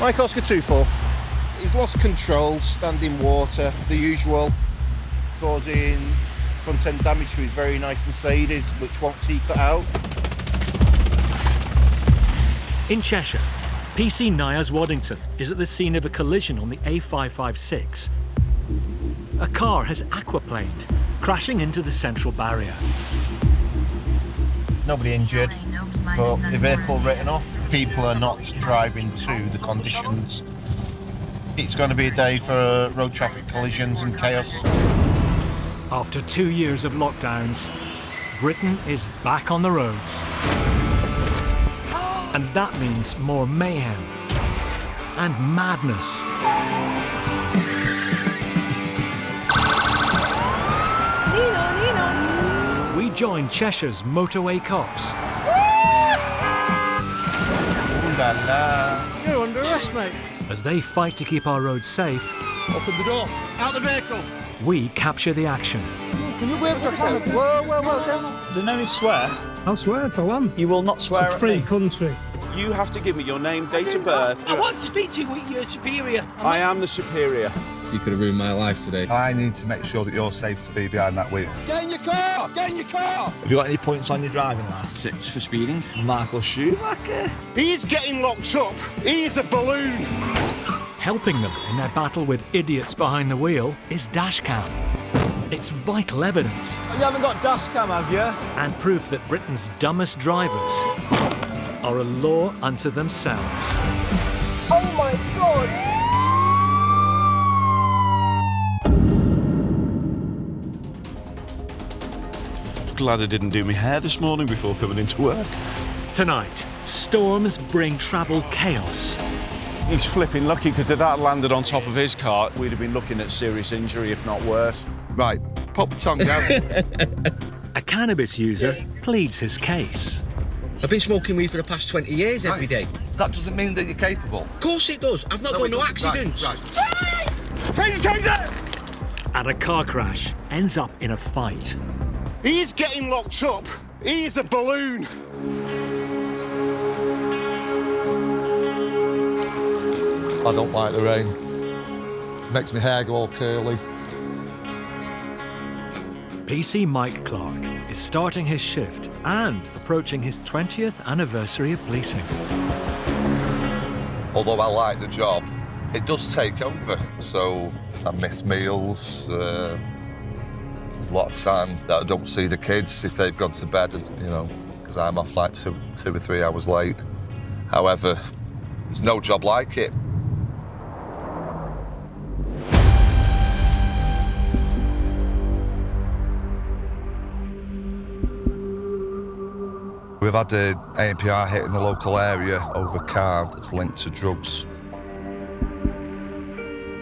Mike Oscar 24. He's lost control, standing water, the usual, causing front-end damage to his very nice Mercedes, which won't cut out. In Cheshire, PC Nias Waddington is at the scene of a collision on the A556. A car has aquaplaned, crashing into the central barrier. Nobody injured, but the vehicle written off. People are not driving to the conditions. It's going to be a day for road traffic collisions and chaos. After 2 years of lockdowns, Britain is back on the roads. And that means more mayhem and madness. Nino. We join Cheshire's motorway cops. Ooh la la. You're under arrest, mate. As they fight to keep our roads safe, Open the door. Out the vehicle. we capture the action. Can you wave to camera? Whoa. There's no need to swear. I'll swear for one. You will not swear It's a at free me. country. You have to give me your name, date of birth. I want to speak to your superior. I am the superior. You could have ruined my life today. I need to make sure that you're safe to be behind that wheel. Get in your car. Get in your car. Have you got any points on your driving licence? 6 for speeding. Michael Schumacher. He's getting locked up. He is a balloon. Helping them in their battle with idiots behind the wheel is dashcam. It's vital evidence You haven't got dash cam, have you? and proof that Britain's dumbest drivers are a law unto themselves. Oh my God! Glad I didn't do my hair this morning before coming into work. Tonight, storms bring travel chaos. He's flipping lucky because if that landed on top of his car, we'd have been looking at serious injury, if not worse. Right, pop the tongue out. A cannabis user pleads his case. I've been smoking weed for the past 20 years every day. That doesn't mean that you're capable. Of course it does. I've not got no accidents. And a car crash ends up in a fight. He's getting locked up. He is a balloon. I don't like the rain. Makes my hair go all curly. PC Mike Clark is starting his shift and approaching his 20th anniversary of policing. Although I like the job, it does take over. So I miss meals. There's a lot of time that I don't see the kids if they've gone to bed, because I'm off like two or 3 hours late. However, there's no job like it. We've had an ANPR hit in the local area over a car that's linked to drugs.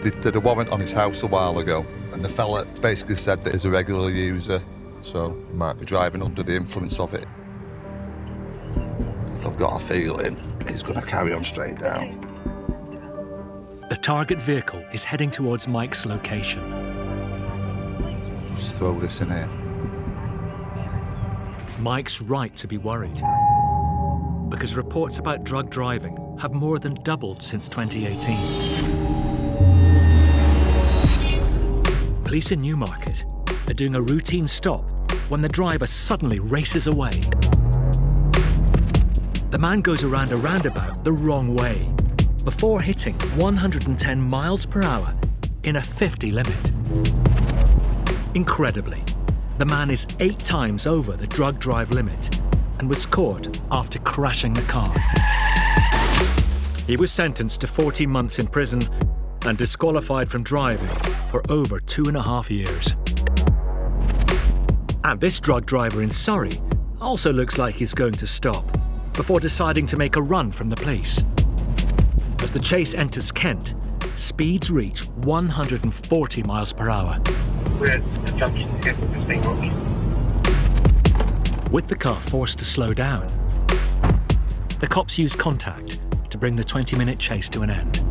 They did a warrant on his house a while ago, and the fella basically said that he's a regular user, so he might be driving under the influence of it. So I've got a feeling he's going to carry on straight down. The target vehicle is heading towards Mike's location. Just throw this in here. Mike's right to be worried, because reports about drug driving have more than doubled since 2018. Police in Newmarket are doing a routine stop when the driver suddenly races away. The man goes around a roundabout the wrong way before hitting 110 miles per hour in a 50 limit. Incredibly, the man is 8 times over the drug drive limit and was caught after crashing the car. He was sentenced to 14 months in prison and disqualified from driving for over 2.5 years. And this drug driver in Surrey also looks like he's going to stop before deciding to make a run from the police. As the chase enters Kent, speeds reach 140 miles per hour. With the car forced to slow down, the cops use contact to bring the 20-minute chase to an end.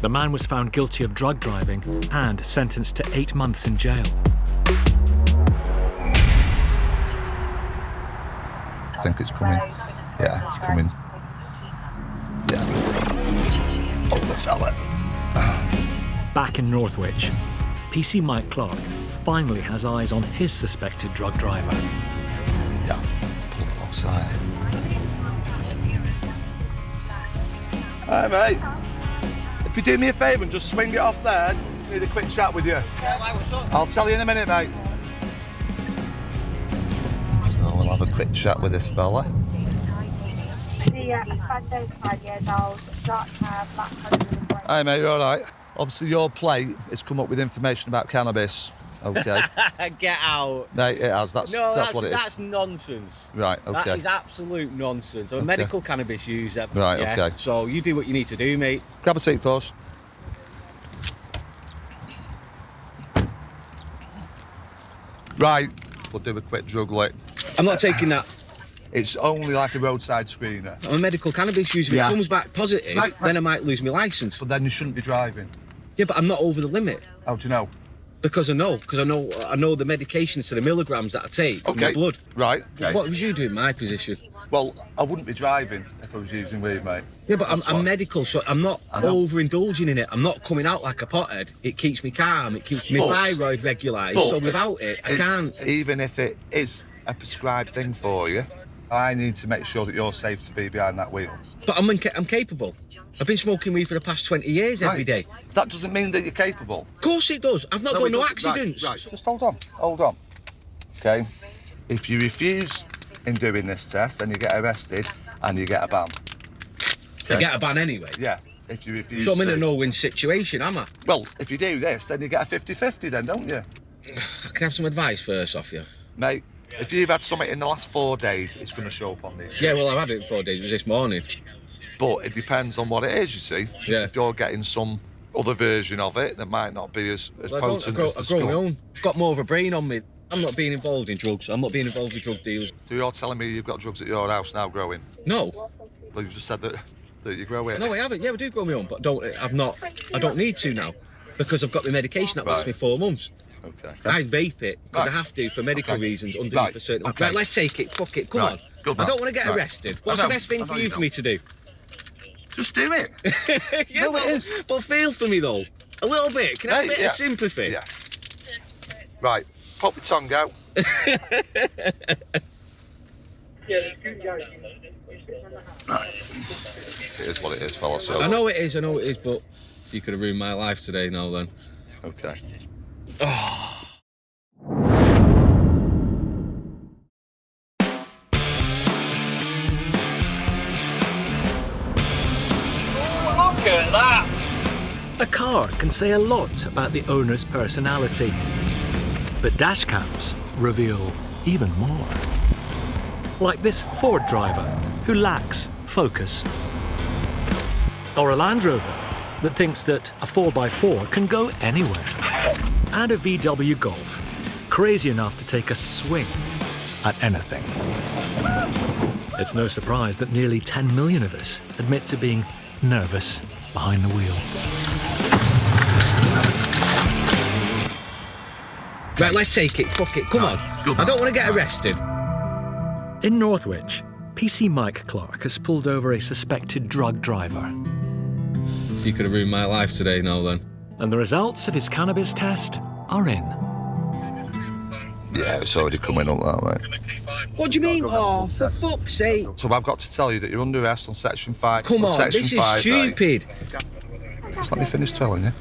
The man was found guilty of drug driving and sentenced to 8 months in jail. I think it's coming. Yeah, it's coming. Yeah. Older fella. Back in Northwich, PC Mike Clark finally has eyes on his suspected drug driver. Yeah. Pull it alongside. Hi, mate. If you do me a favour and just swing it off there, I just need a quick chat with you. Yeah, why, what's up? I'll tell you in a minute, mate. So we'll have a quick chat with this fella. Yeah, I'm 5 years old, dark hair, black colour. Hi, mate, you all right? Obviously, your plate has come up with information about cannabis. Okay. Get out. Mate, it has. That's what it is. That's nonsense. Right, okay. That is absolute nonsense. I'm a medical cannabis user. Right, yeah? okay. So you do what you need to do, mate. Grab a seat for us. Right, we'll do a quick drug lick. I'm not taking that. It's only like a roadside screener. I'm a medical cannabis user. If Yeah. it comes back positive, Right. then I might lose my licence. But then you shouldn't be driving. Yeah, but I'm not over the limit. How do you know? Because I know the medications to the milligrams that I take in my blood. Right, okay. What would you do in my position? Well, I wouldn't be driving if I was using weed, mate. Yeah, but That's I'm what- medical, so I'm not I know. overindulging in it. I'm not coming out like a pothead. It keeps me calm. It keeps my But- thyroid regularised. but So without it, I can't. Even if it is a prescribed thing for you, I need to make sure that you're safe to be behind that wheel. But I'm capable. I've been smoking weed for the past 20 years every day. That doesn't mean that you're capable. Of course it does. I've not got no accidents. Right. Just hold on. Okay. If you refuse in doing this test, then you get arrested and you get a ban. I get a ban anyway. Yeah. If you refuse So I'm in to. a no-win situation, am I? Well, if you do this, then you get a 50-50 then, don't you? I can have some advice first off you. Mate, if you've had something in the last 4 days, it's going to show up on these. Yeah, well, I've had it in 4 days. It was this morning. But it depends on what it is, you see. Yeah. If you're getting some other version of it that might not be as Well, potent as the I've grown my skull. own. Got more of a brain on me. I'm not being involved in drugs. I'm not being involved with drug deals. So you're telling me you've got drugs at your house now growing? No. Well, you've just said that you grow it. No, I haven't. Yeah, I do grow my own, but I don't need to now because I've got my medication that lasts Right. me 4 months. Okay. I vape it because Right. I have to for medical Okay. reasons underneath Right. a certain... Okay. Right, let's take it. Fuck it. Come Right. on. Good I man. don't want to get Right. arrested. What's I the know. best thing I know for you you for me to do? Just do it. Yeah, No, but, it is. but feel for me though. A little bit. Can I have a Hey, bit yeah. of sympathy? Yeah. Right. Pop your tongue out. Right. It is what it is, fella. So. I know it is, but you could have ruined my life today now then. Okay. Look at that! A car can say a lot about the owner's personality, but dashcams reveal even more. Like this Ford driver who lacks focus. Or a Land Rover that thinks that a 4x4 can go anywhere. And a VW Golf, crazy enough to take a swing at anything. It's no surprise that nearly 10 million of us admit to being nervous behind the wheel. Right, let's take it. Fuck it. Come on. Good I man. don't want to get arrested. In Northwich, PC Mike Clark has pulled over a suspected drug driver, You could have ruined my life today now then. and the results of his cannabis test are in. Yeah, it's already coming up that way. What do you mean? Oh, for fuck's sake. So I've got to tell you that you're under arrest on Section 5. Come on, Section this is 5A. stupid. Just let me finish telling you.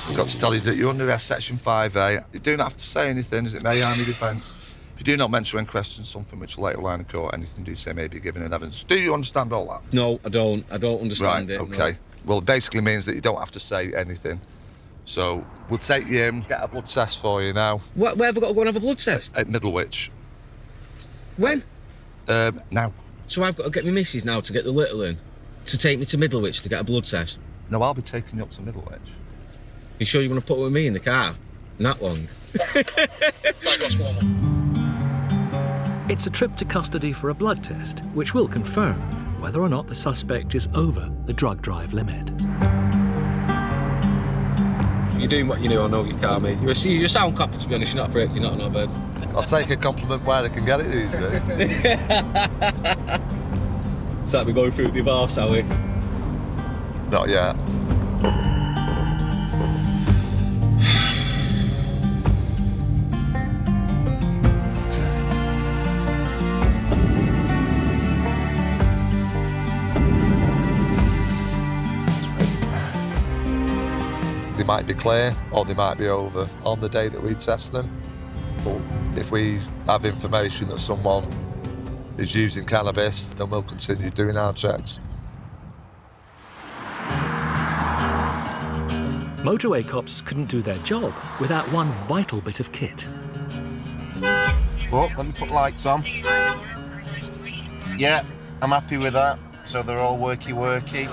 I've got to tell you that you're under arrest, Section 5A. You do not have to say anything, as it may harm your defence. If you do not mention when questioned something which will later line of court, anything you do say may be given in evidence. Do you understand all that? No, I don't. I don't understand Right, it. okay. No. Well, it basically means that you don't have to say anything. So we'll take you in, get a blood test for you now Where have I got to go and have a blood test? at Middlewich. When? Now. So I've got to get my missus now to get the little in to take me to Middlewich to get a blood test. No, I'll be taking you up to Middlewich. You sure you want to put with me in the car? That long? It's a trip to custody for a blood test, which will confirm whether or not the suspect is over the drug drive limit. You're doing what you do, I know you can't, mate. You're a sound copper, to be honest. You're not a prick, you're not an obed. I'll take a compliment where I can get it these days. So we're going through divorce, are we? Not yet. They might be clear or they might be over on the day that we test them. But if we have information that someone is using cannabis, then we'll continue doing our checks. Motorway cops couldn't do their job without one vital bit of kit. Oh, let me put lights on. Yeah, I'm happy with that. So they're all worky-worky.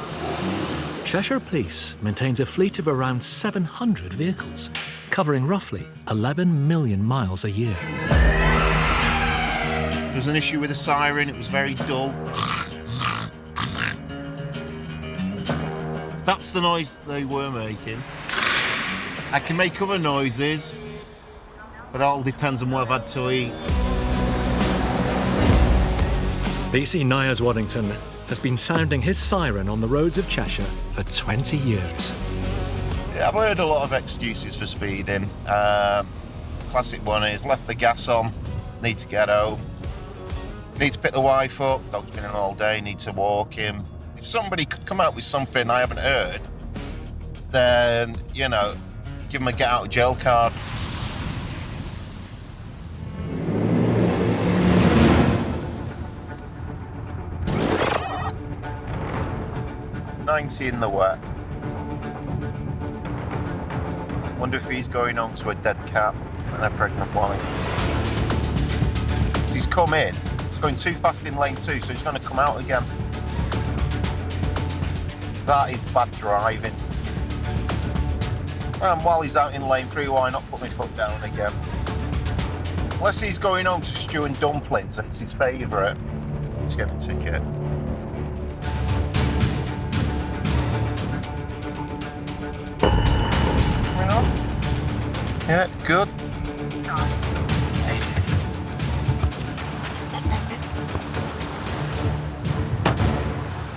Cheshire Police maintains a fleet of around 700 vehicles, covering roughly 11 million miles a year. There was an issue with the siren, it was very dull. That's the noise they were making. I can make other noises, but it all depends on what I've had to eat. BC Nyers Waddington has been sounding his siren on the roads of Cheshire for 20 years. Yeah, I've heard a lot of excuses for speeding. Classic one is left the gas on, need to get home, need to pick the wife up, dog's been in all day, need to walk him. If somebody could come out with something I haven't heard, then, you know, give them a get out of jail card. .90 in the wet. Wonder if he's going on to a dead cat and a pregnant wife. He's come in, he's going too fast in lane 2, so he's going to come out again. That is bad driving. And while he's out in lane 3, why not put my foot down again? Unless he's going home to stew and dumplings and it's his favourite, he's getting a ticket. Coming on? Yeah, good.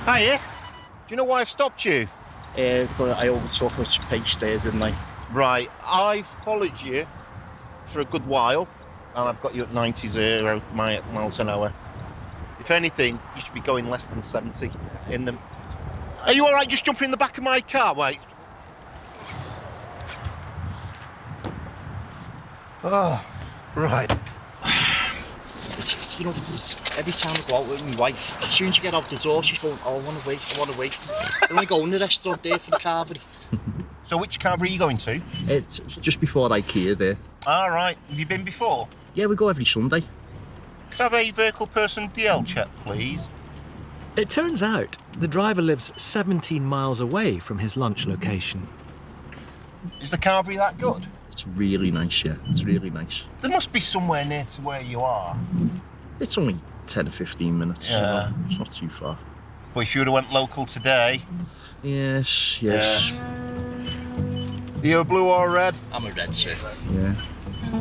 Hiya. Do you know why I've stopped you? But I overtook which pace stairs, didn't I? Right, I followed you for a good while, and I've got you at 90 miles an hour. If anything, you should be going less than 70 in them. Are you all right just jumping in the back of my car? Wait. Oh, right. You know, every time I go out with my wife, as soon as you get out the door, she's going, oh, I want to wait. I want to go in the restaurant there for the carvery. So which carvery are you going to? It's just before IKEA there. All right. Have you been before? Yeah, we go every Sunday. Could I have a vehicle person DL check, please? It turns out the driver lives 17 miles away from his lunch location. Is the carvery that good? It's really nice, yeah. It's really nice. There must be somewhere near to where you are. It's only 10 or 15 minutes. Yeah. So it's not too far. But if you would have went local today... Yes. Are you a blue or a red? I'm a red, sir. Yeah.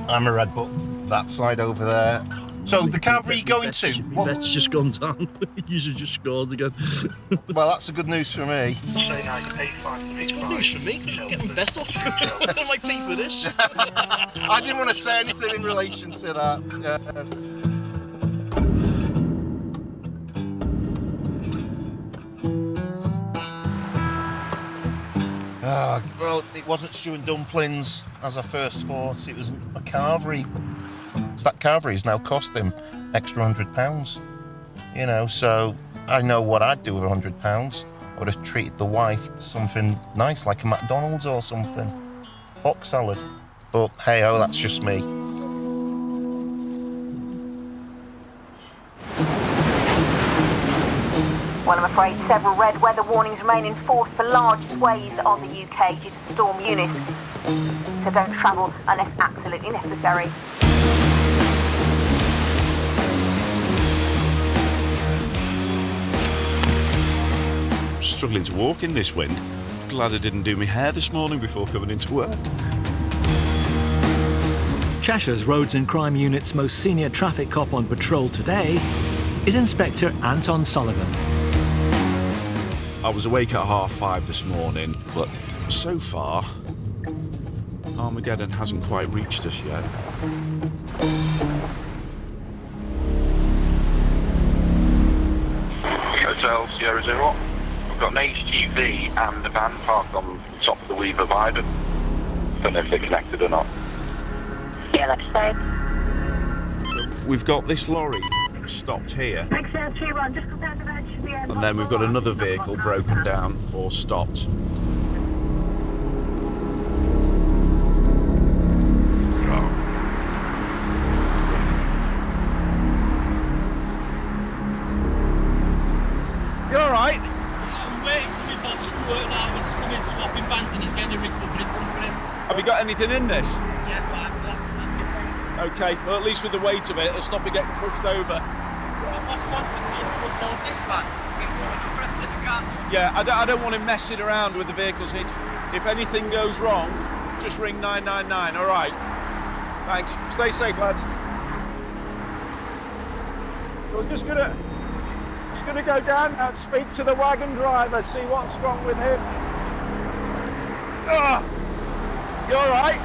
I'm a red, but that side over there. So the carvery you going to? My bet's just gone down. You should just scored again. Well, that's the good news for me. It's good news for me, because I'm getting better. I might pay for this. I didn't want to say anything in relation to that. Well, it wasn't stew and dumplings as I first thought. It was a carvery. So that carvery has now cost him extra £100. You know, so I know what I'd do with £100. I would have treated the wife to something nice, like a McDonald's or something. Box salad. But hey-ho, that's just me. Well, I'm afraid several red weather warnings remain in force for large swathes of the UK due to storm Eunice. So don't travel unless absolutely necessary. Struggling to walk in this wind. Glad I didn't do my hair this morning before coming into work. Cheshire's Roads and Crime Unit's most senior traffic cop on patrol today is Inspector Anton Sullivan. I was awake at 5:30 this morning, but so far, Armageddon hasn't quite reached us yet. Hotel Sierra Zero. We've got an HGV and a van parked on the top of the Weaver Viaduct. Don't know if they're connected or not. Yeah, that's fine. We've got this lorry stopped here, and then we've got another vehicle broken down or stopped. You all right? I'm waiting for my boss from work now. He's coming swapping vans and he's getting a recovery come for him. Have you got anything in this? Yeah, 5 glass. Okay, well at least with the weight of it, it'll stop it getting pushed over. My boss wanted me to unload this van into another rest of the car. Yeah, I don't want him messing around with the vehicles hitched. If anything goes wrong, just ring 999, all right? Thanks. Stay safe, lads. We're just gonna go down and speak to the wagon driver, see what's wrong with him. You all right?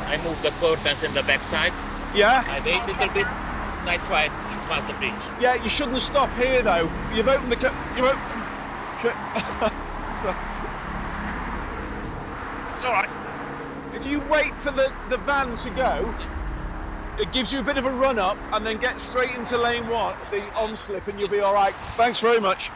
I moved the curtains in the backside. Yeah? I wait a little bit and I tried to pass the bridge. Yeah, you shouldn't stop here though. You've opened the It's all right. If you wait for the van to go, it gives you a bit of a run up and then get straight into lane 1, the on-slip, and you'll be all right. Thanks very much.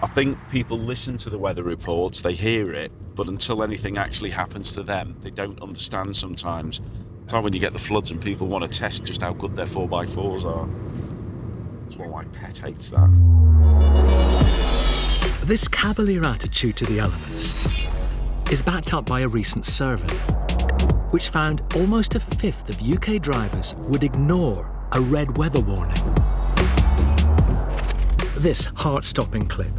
I think people listen to the weather reports, they hear it, but until anything actually happens to them, they don't understand sometimes. It's like when you get the floods and people want to test just how good their 4x4s are. That's why my pet hates that. This cavalier attitude to the elements is backed up by a recent survey, which found almost a fifth of UK drivers would ignore a red weather warning. This heart-stopping clip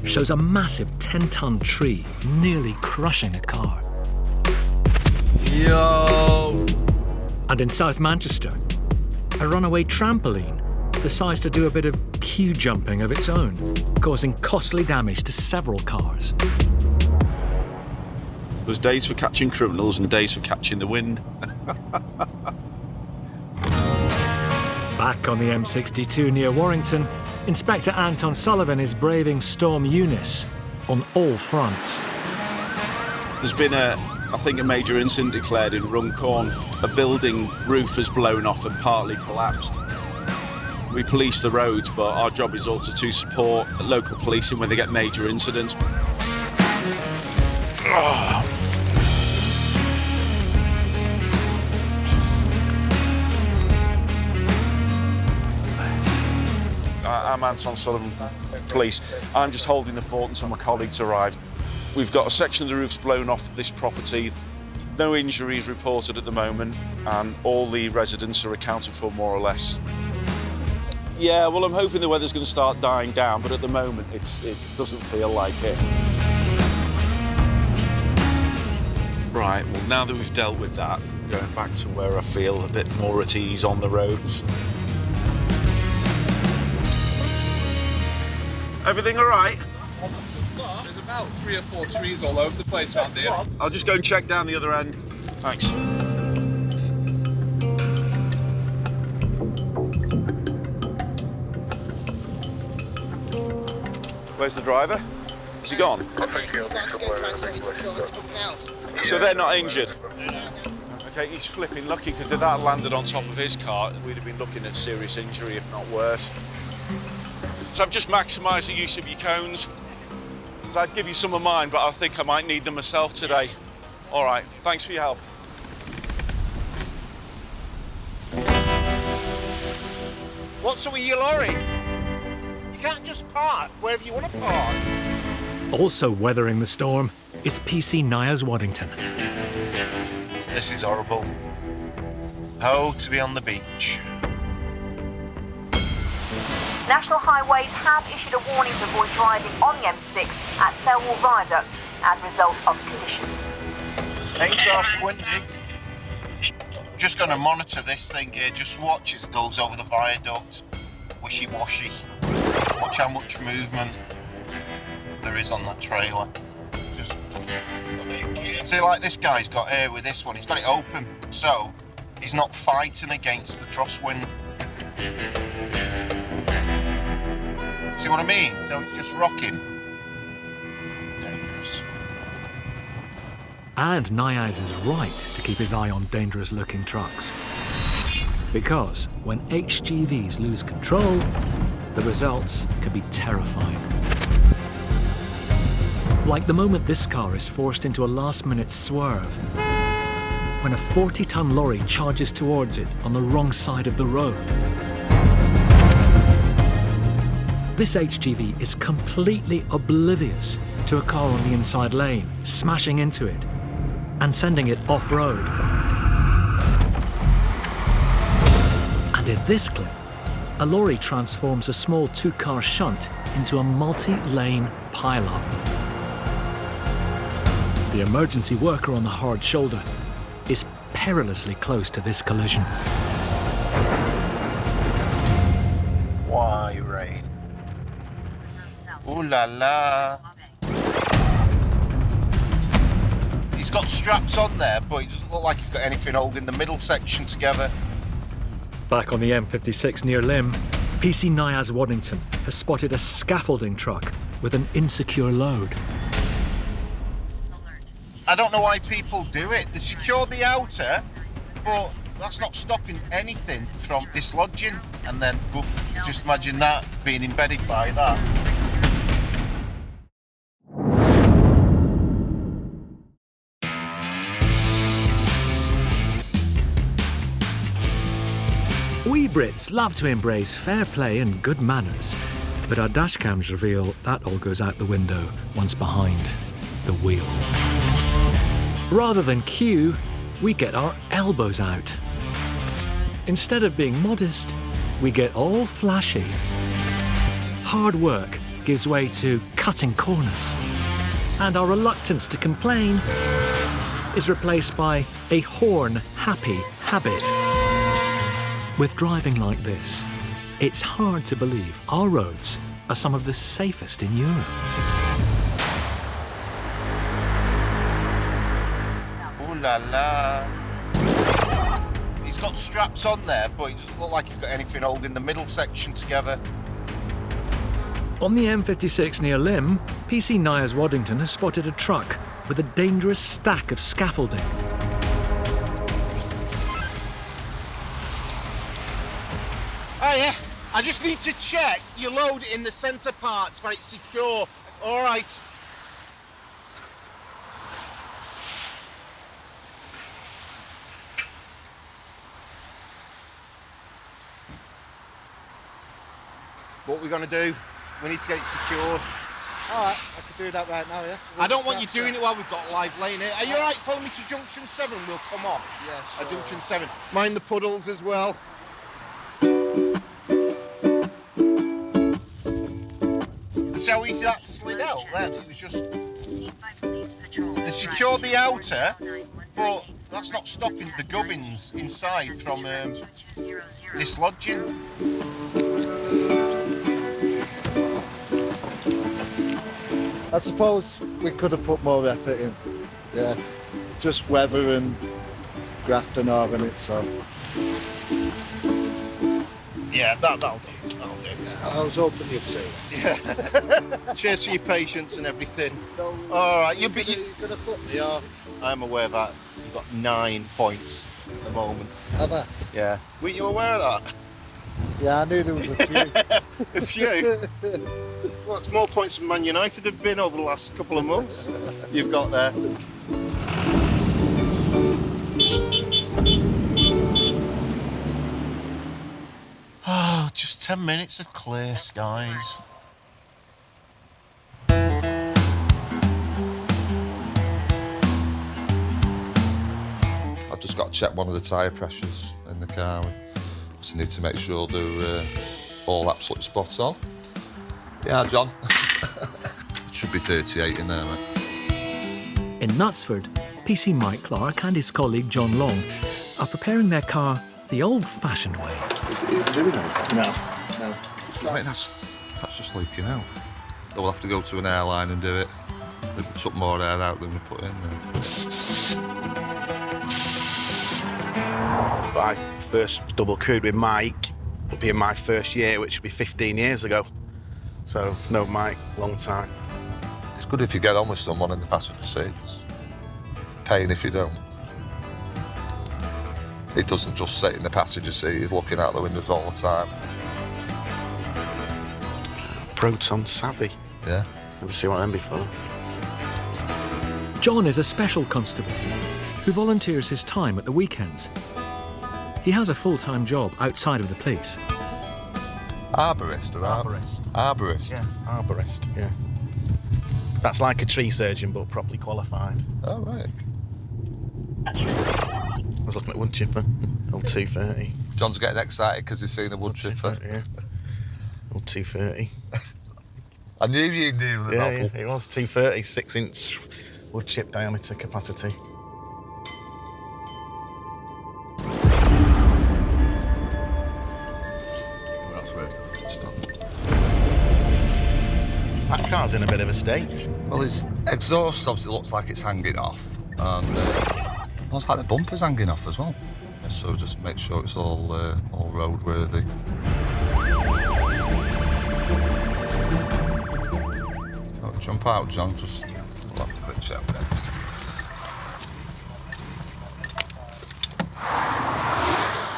shows a massive 10-ton tree nearly crushing a car. Yo! And in South Manchester, a runaway trampoline decides to do a bit of queue jumping of its own, causing costly damage to several cars. There's days for catching criminals and days for catching the wind. Back on the M62 near Warrington, Inspector Anton Sullivan is braving Storm Eunice on all fronts. There's been I think a major incident declared in Runcorn. A building roof has blown off and partly collapsed. We police the roads, but our job is also to support local policing when they get major incidents. I'm Anton Sullivan, Police. I'm just holding the fort until my colleagues arrive. We've got a section of the roofs blown off this property. No injuries reported at the moment, and all the residents are accounted for more or less. Yeah, well, I'm hoping the weather's going to start dying down, but at the moment it doesn't feel like it. Right, well, now that we've dealt with that, going back to where I feel a bit more at ease on the roads. Everything all right? There's about 3 or 4 trees all over the place around here. I'll just go and check down the other end. Thanks. Where's the driver? Is he gone? I think he'll be somewhere. So they're not injured? Okay, he's flipping lucky because if that landed on top of his car, we'd have been looking at serious injury, if not worse. So I've just maximised the use of your cones. So I'd give you some of mine, but I think I might need them myself today. All right, thanks for your help. What's up with your lorry? You can't just park wherever you want to park. Also weathering the storm is PC Nias Waddington. This is horrible. Oh, to be on the beach. National Highways have issued a warning to avoid driving on the M6 at Selwall Viaduct as a result of conditions. Ain't off windy. Just going to monitor this thing here. Just watch as it goes over the viaduct. Wishy-washy. Watch how much movement there is on that trailer. Just see, like this guy's got here with this one. He's got it open, so he's not fighting against the crosswind. See what I mean? So it's just rocking. Dangerous. And Niaz is right to keep his eye on dangerous-looking trucks. Because when HGVs lose control, the results can be terrifying. Like the moment this car is forced into a last-minute swerve, when a 40-ton lorry charges towards it on the wrong side of the road. This HGV is completely oblivious to a car on the inside lane, smashing into it and sending it off-road. And in this clip, a lorry transforms a small two-car shunt into a multi-lane pile-up. The emergency worker on the hard shoulder is perilously close to this collision. Why rain? Ooh la la. He's got straps on there, but he doesn't look like he's got anything holding the middle section together. Back on the M56 near Lymm, PC Niaz Waddington has spotted a scaffolding truck with an insecure load. I don't know why people do it. They secure the outer, but that's not stopping anything from dislodging. And then, just imagine that being embedded by that. We Brits love to embrace fair play and good manners, but our dashcams reveal that all goes out the window once behind the wheel. Rather than queue, we get our elbows out. Instead of being modest, we get all flashy. Hard work gives way to cutting corners, and our reluctance to complain is replaced by a horn-happy habit. With driving like this, it's hard to believe our roads are some of the safest in Europe. Ooh la la. He's got straps on there, but he doesn't look like he's got anything holding the middle section together. On the M56 near Lymm, PC Niaz Waddington has spotted a truck with a dangerous stack of scaffolding. Oh yeah, I just need to check you load it in the centre parts for it's secure. All right. What we're going to do, we need to get it secured. All right, I can do that right now, yeah? I don't want you doing it while we've got live lane here. Are you all right? Follow me to junction 7, we'll come off. Yeah, sure. At junction 7. Mind the puddles as well. See how easy that slid out then? It was just... They secured the outer, but that's not stopping the gubbins inside from dislodging. I suppose we could have put more effort in. Yeah, just weather and graft and all in it, so... Yeah, that'll do. That'll do. I was hoping you'd say that. Yeah. Cheers for your patience and everything. All right, you're gonna put me or? I'm aware that you've got 9 points at the moment. Have I? Yeah. Weren't you aware of that? Yeah, I knew there was a few. A few? Well, it's more points than Man United have been over the last couple of months. You've got there. Oh, just 10 minutes of clear skies. I've just got to check one of the tyre pressures in the car. So need to make sure they're all absolutely spot on. Yeah, John. It should be 38 in there, mate. In Knutsford, PC Mike Clark and his colleague John Long are preparing their car the old-fashioned way. No. I mean, that's just leaking out. They'll have to go to an airline and do it. They took more air out than we put in there. I first double crewed with Mike, it'll be in my first year, which would be 15 years ago. So, no Mike, long time. It's good if you get on with someone in the passenger seat. It's a pain if you don't. He doesn't just sit in the passenger seat, he's looking out the windows all the time. Proton savvy. Yeah. Never seen one of them before. John is a special constable who volunteers his time at the weekends. He has a full-time job outside of the police. Arborist or Arborist. Arborist? Yeah, arborist, yeah. That's like a tree surgeon, but properly qualified. Oh, right. I was looking at wood chipper, old 230. John's getting excited because he's seen a wood chipper. Yeah. Old 230. I knew you knew the novel. Yeah, it was 230, 6-inch wood chip diameter capacity. That car's in a bit of a state. Well, its exhaust obviously looks like it's hanging off, and looks like the bumper's hanging off as well. So just make sure it's all roadworthy. Don't jump out, John. Just have a quick check with it.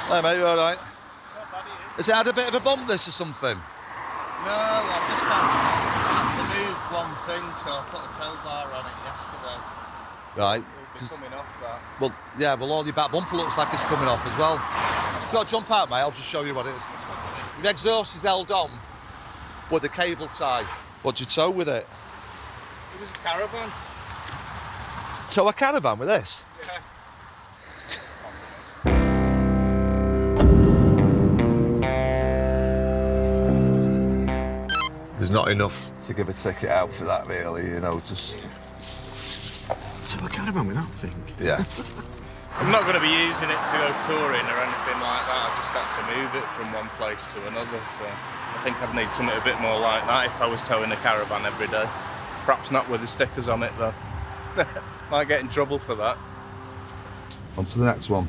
Hey, mate, you all right? Has it had a bit of a bump, this, or something? No, I've just had to move one thing, so I put a tow bar on it yesterday. Right. It'll be coming off that. Well, yeah, well, all your back bumper looks like it's coming off as well. You've got to jump out, mate. I'll just show you what it is. The exhaust is held on with the cable tie. What'd you tow with it? It was a caravan. Tow a caravan with this? Yeah. There's not enough to give a ticket out for that, really, you know, just... Tow a caravan with that thing? Yeah. I'm not going to be using it to go touring or anything like that. I just had to move it from one place to another, so I think I'd need something a bit more like that if I was towing a caravan every day. Perhaps not with the stickers on it, though. Might get in trouble for that. On to the next one.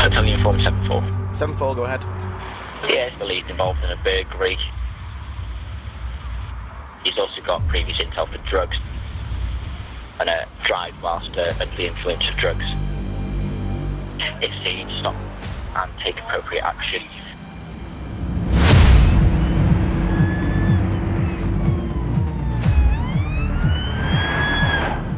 Hotel uniform 7-4. 7-4, go ahead. Yeah, it's believed involved in a burglary. He's also got previous intel for drugs and a drive whilst under the influence of drugs. It's seen, stop and take appropriate action.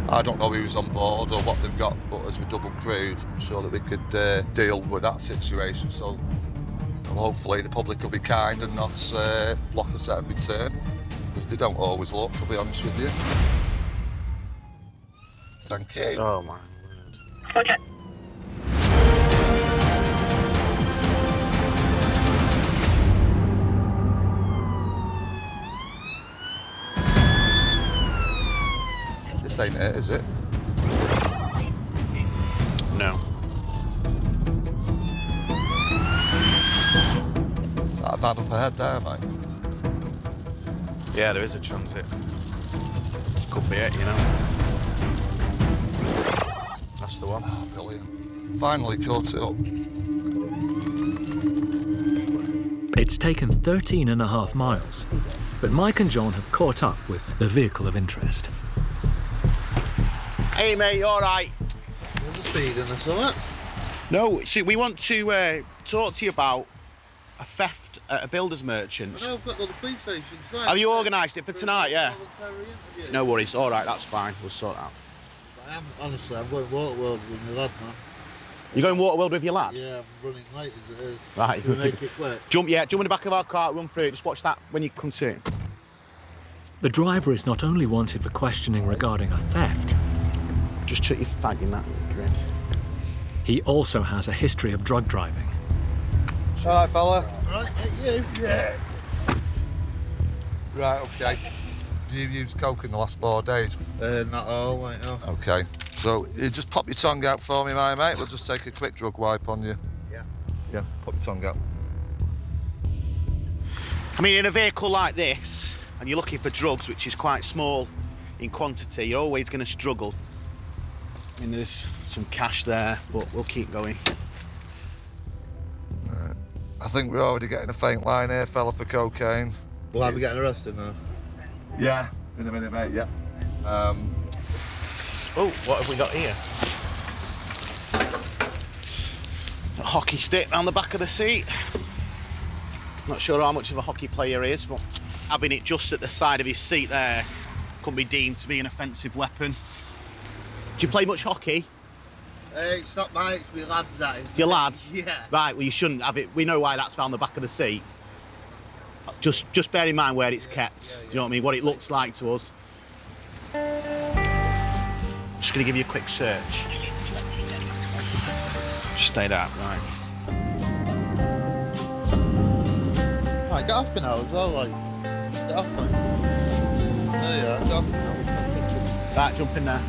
I don't know who's on board or what they've got, but as we double crewed, I'm sure that we could deal with that situation. So hopefully the public will be kind and not lock us at every turn, because they don't always look, I'll be honest with you. Thank you. Oh, my word. Okay. This ain't it, is it? No. That van up ahead there, mate. Yeah, there is a transit. Could be it, you know. That's the one. Oh, brilliant. Finally caught it up. It's taken 13.5 miles, but Mike and John have caught up with the vehicle of interest. Hey, mate, you all right? There's a speed in the summer. No, see, we want to talk to you about a theft at a builder's merchant. I know, I've got the police station tonight. Have you organised it for tonight, yeah? No worries, all right, that's fine, we'll sort that out. Honestly, I'm going Waterworld with my lad, man. You're going Waterworld with your lad? Yeah, I'm running late as it is. Right. Can we make it quick? Jump in the back of our car, run through it, just watch that when you come to it. The driver is not only wanted for questioning regarding a theft, just chuck your fag in that, Chris. He also has a history of drug driving. All right, fella. All right, mate, you? Yeah. Right, okay. Have you used coke in the last 4 days? Not all, wait, no. Okay. So you just pop your tongue out for me, my mate. We'll just take a quick drug wipe on you. Yeah. Yeah, pop your tongue out. I mean, in a vehicle like this, and you're looking for drugs, which is quite small in quantity, you're always going to struggle. I mean, there's some cash there, but we'll keep going. I think we're already getting a faint line here, fella, for cocaine. Will I be getting arrested now? Yeah, in a minute, mate, yeah. Oh, what have we got here? A hockey stick round the back of the seat. Not sure how much of a hockey player he is, but having it just at the side of his seat there could be deemed to be an offensive weapon. Do you play much hockey? It's not mine, it's my lads, that is. Your lads? Yeah. Right, well, you shouldn't have it. We know why that's round the back of the seat. Just bear in mind where it's kept. Do you know what I mean? What it looks like to us. Just going to give you a quick search. Just stay there, right. Right, get off me now as well, like. Get off me. There you are, get off me now. Right, jump in there.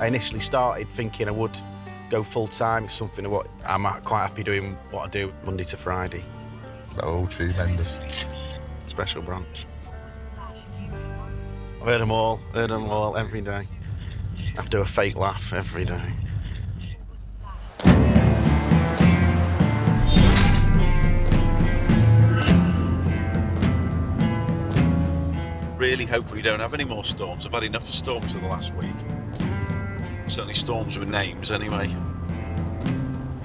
I initially started thinking I would go full-time. It's something what I'm quite happy doing what I do Monday to Friday. Oh, tremendous. Special branch. I've heard them all every day. I have to do a fake laugh every day. Really hope we don't have any more storms. I've had enough of storms in the last week. Certainly storms with names, anyway.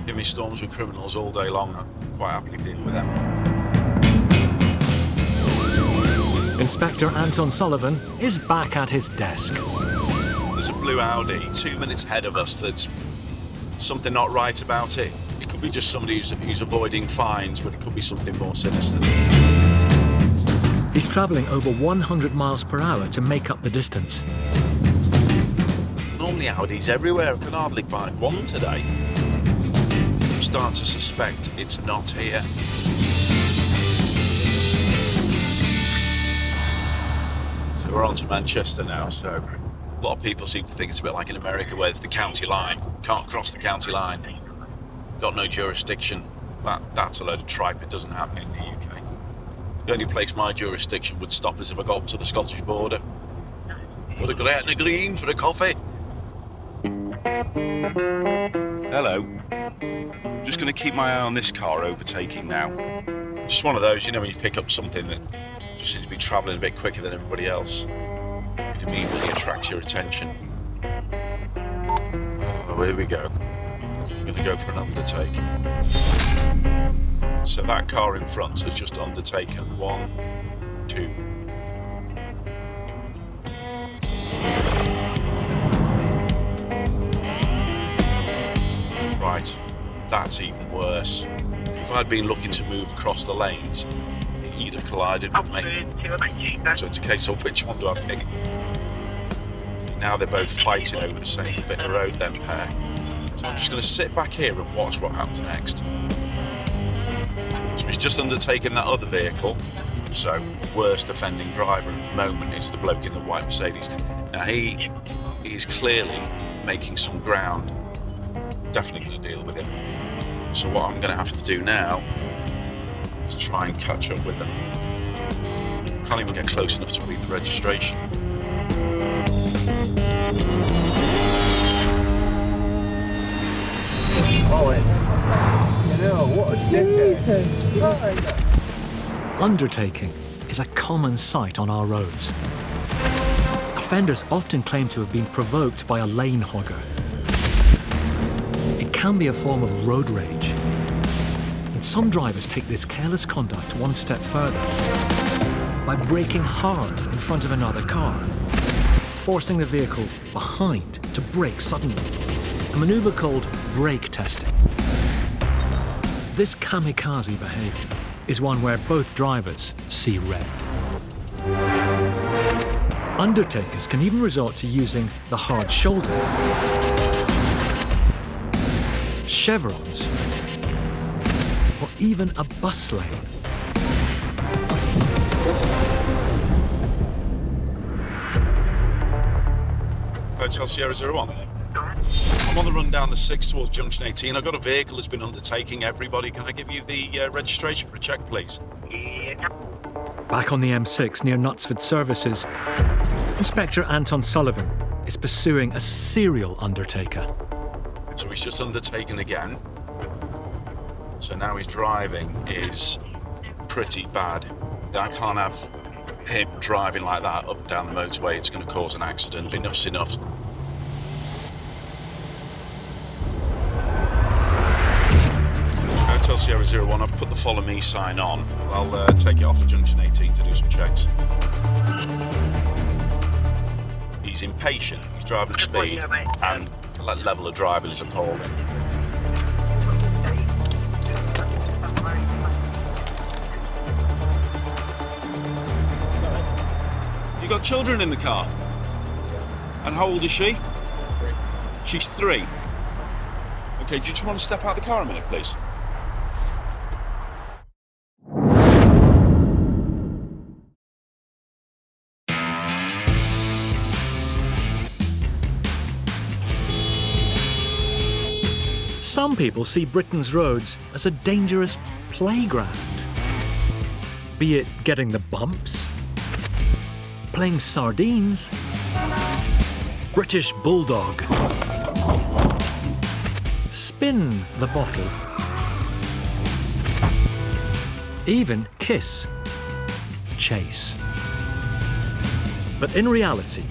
Give me storms with criminals all day long. I'm quite happy to deal with them. Inspector Anton Sullivan is back at his desk. There's a blue Audi 2 minutes ahead of us that's something not right about it. It could be just somebody who's avoiding fines, but it could be something more sinister. He's travelling over 100 miles per hour to make up the distance. Normally Audis everywhere. I can hardly find one today. I'm starting to suspect it's not here. So we're on to Manchester now, so a lot of people seem to think it's a bit like in America where there's the county line. Can't cross the county line. Got no jurisdiction. That's a load of tripe. It doesn't happen in the UK. The only place my jurisdiction would stop is if I got up to the Scottish border. Got a grey and a green for a coffee. Hello. Just going to keep my eye on this car overtaking now. Just one of those, you know, when you pick up something that just seems to be travelling a bit quicker than everybody else. It immediately attracts your attention. Oh, here we go. I'm going to go for an undertake. So that car in front has just undertaken 1, 2. Right, that's even worse. If I'd been looking to move across the lanes, he'd have collided with me. So it's a case of which one do I pick? Now they're both fighting over the same bit of road, them pair. So I'm just going to sit back here and watch what happens next. So he's just undertaken that other vehicle. So worst offending driver at the moment is the bloke in the white Mercedes. Now he is clearly making some ground. Definitely going to deal with him. So what I'm going to have to do now is try and catch up with them. Can't even get close enough to read the registration. Oh, you know, what a shit. Undertaking is a common sight on our roads. Offenders often claim to have been provoked by a lane hogger. It can be a form of road rage. And some drivers take this careless conduct one step further by braking hard in front of another car, forcing the vehicle behind to brake suddenly, a maneuver called brake testing. This kamikaze behaviour is one where both drivers see red. Undertakers can even resort to using the hard shoulder, chevrons, or even a bus lane. Hotel Sierra 01. I'm on the run down the 6 towards Junction 18. I've got a vehicle that's been undertaking everybody. Can I give you the registration for a check, please? Back on the M6 near Knutsford Services, Inspector Anton Sullivan is pursuing a serial undertaker. So he's just undertaken again. So now his driving is pretty bad. I can't have him driving like that up and down the motorway. It's going to cause an accident. Enough's enough. Hotel Sierra 01, I've put the follow me sign on. I'll take it off at Junction 18 to do some checks. He's impatient, he's driving at speed, and that level of driving is appalling. You got children in the car? And how old is she? 3. She's 3. Okay, do you just want to step out of the car a minute, please? Some people see Britain's roads as a dangerous playground. Be it getting the bumps, playing sardines, British bulldog, spin the bottle, even kiss, chase. But in reality,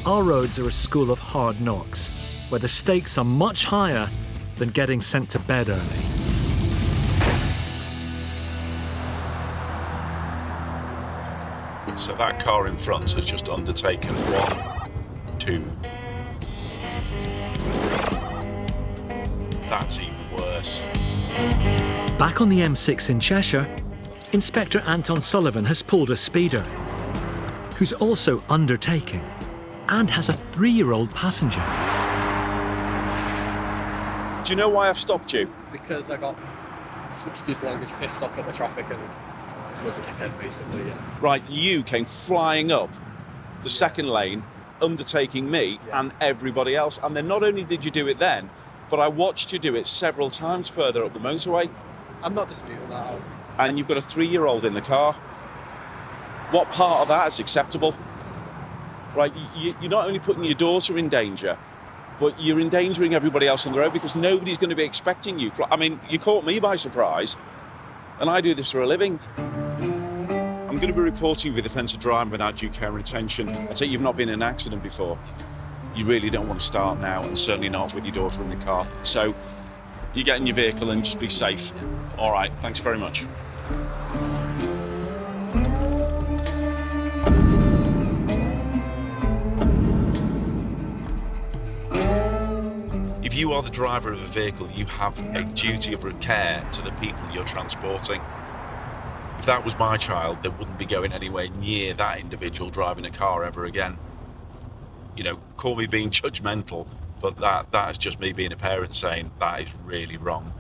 our roads are a school of hard knocks, where the stakes are much higher than getting sent to bed early. So that car in front has just undertaken 1, 2. That's even worse. Back on the M6 in Cheshire, Inspector Anton Sullivan has pulled a speeder, who's also undertaking and has a 3-year-old passenger. Do you know why I've stopped you? Because I got, excuse the language, pissed off at the traffic and was a dickhead, basically, yeah. Right, you came flying up the second lane, undertaking me and everybody else. And then not only did you do it then, but I watched you do it several times further up the motorway. I'm not disputing that. And you've got a 3-year-old in the car. What part of that is acceptable? Right, you're not only putting your daughter in danger, but you're endangering everybody else on the road because nobody's going to be expecting you. I mean, you caught me by surprise, and I do this for a living. I'm going to be reporting with offence of driving without due care and attention. I take you've not been in an accident before. You really don't want to start now, and certainly not with your daughter in the car. So you get in your vehicle and just be safe. All right, thanks very much. If you are the driver of a vehicle, you have a duty of care to the people you're transporting. If that was my child, they wouldn't be going anywhere near that individual driving a car ever again. You know, call me being judgmental, but that is just me being a parent saying that is really wrong.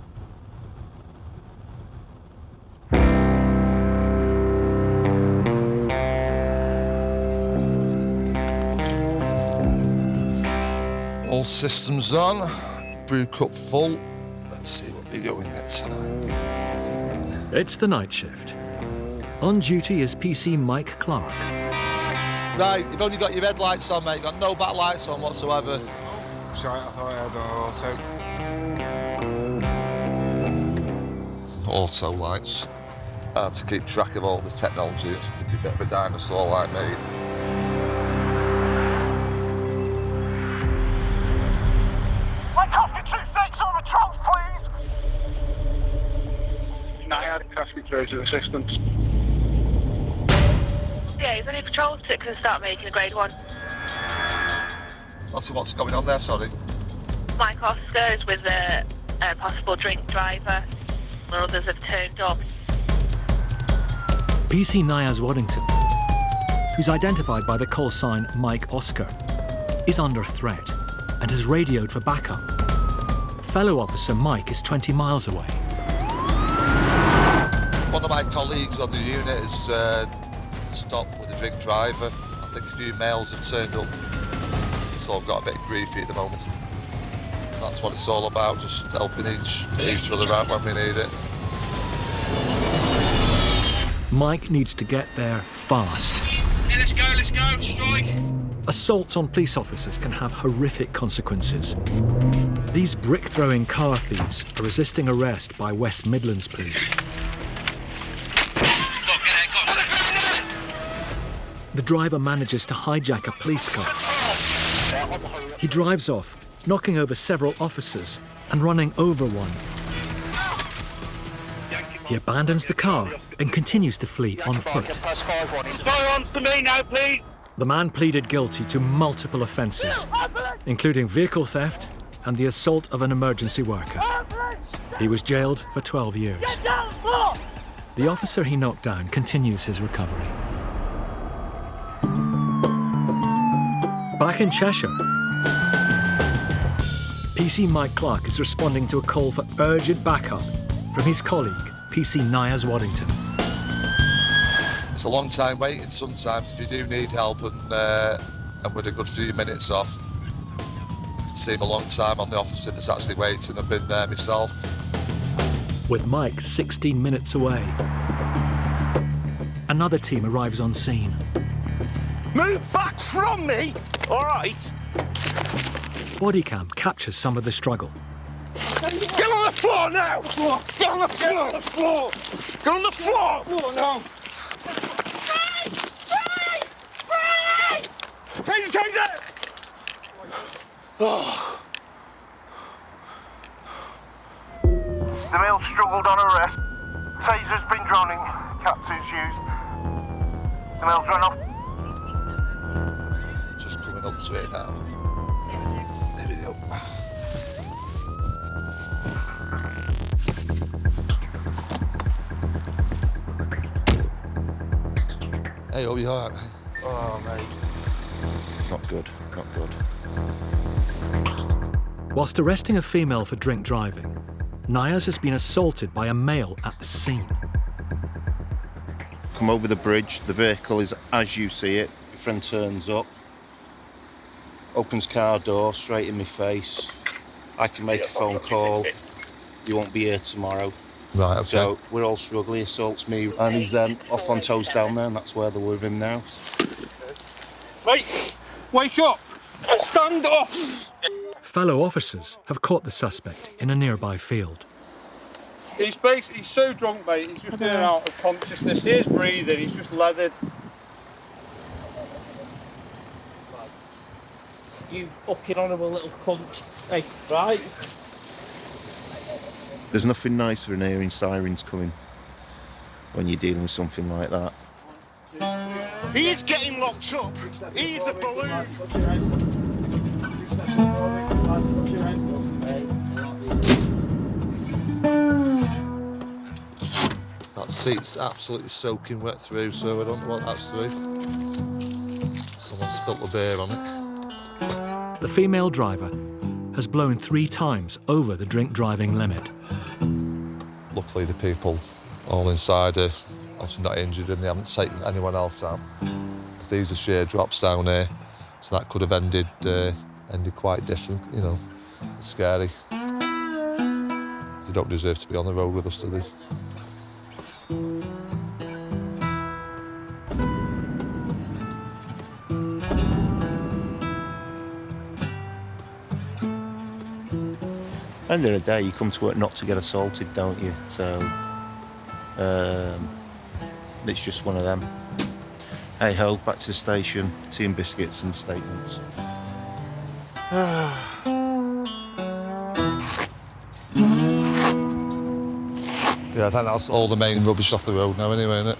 All systems on, brew cup full. Let's see what we're going at tonight. It's the night shift. On duty is PC Mike Clark. Right, you've only got your headlights on, mate. You've got no back lights on whatsoever. Sorry, I thought I had auto. Auto lights. Hard to keep track of all the technology if you're a bit of a dinosaur like me. Ask me through to assistance. Yeah, is there any patrols that can start making a grade 1? What's going on there, sorry? Mike Oscar is with a possible drink driver, where others have turned up. PC Niaz Waddington, who's identified by the call sign Mike Oscar, is under threat and has radioed for backup. Fellow officer Mike is 20 miles away. One of my colleagues on the unit has stopped with a drink driver. I think a few males have turned up. It's all got a bit griefy at the moment. That's what it's all about, just helping each other out when we need it. Mike needs to get there fast. Yeah, let's go, strike. Assaults on police officers can have horrific consequences. These brick-throwing car thieves are resisting arrest by West Midlands Police. The driver manages to hijack a police car. He drives off, knocking over several officers and running over one. He abandons the car and continues to flee on foot. Firearms to me now, please. The man pleaded guilty to multiple offences, including vehicle theft and the assault of an emergency worker. He was jailed for 12 years. The officer he knocked down continues his recovery. Back in Cheshire, PC Mike Clark is responding to a call for urgent backup from his colleague, PC Nias Waddington. It's a long time waiting sometimes if you do need help, and with a good few minutes off. It can seem a long time on the officer that's actually waiting. I've been there myself. With Mike 16 minutes away, another team arrives on scene. Move back from me, all right? Bodycam captures some of the struggle. Get on the floor now! Get on the floor! Get on the floor! Get on the floor! Oh, no. Change it! Oh. The male struggled on arrest. Taser's been drawn in. Capsules used. The male's run off. Just coming up to it now. There we go. Hey, are you alright, mate? Oh, mate. Not good, not good. Whilst arresting a female for drink driving, Nias has been assaulted by a male at the scene. Come over the bridge, the vehicle is as you see it. Your friend turns up, opens car door straight in my face. I can make a phone call. You won't be here tomorrow. Right, okay. So we're all struggling. He assaults me, and he's then off on toes down there, and that's where they're with him now. Right, wake up! Stand up! Fellow officers have caught the suspect in a nearby field. He's so drunk, mate, he's just in and out of consciousness. He's breathing, he's just leathered. You fucking honourable little cunt. Hey, right? There's nothing nicer than hearing sirens coming when you're dealing with something like that. He is getting locked up. He is a balloon. That seat's absolutely soaking wet through, so I don't know what that's through. Someone spilt the beer on it. The female driver has blown 3 times over the drink driving limit. Luckily, the people all inside are obviously not injured and they haven't taken anyone else out. Because these are sheer drops down here, so that could have ended quite different, you know. It's scary. They don't deserve to be on the road with us, do they? End of the day, you come to work not to get assaulted, don't you? So it's just one of them. Hey ho, back to the station, tea and biscuits and statements. Yeah, I think that's all the main rubbish off the road now anyway, isn't it?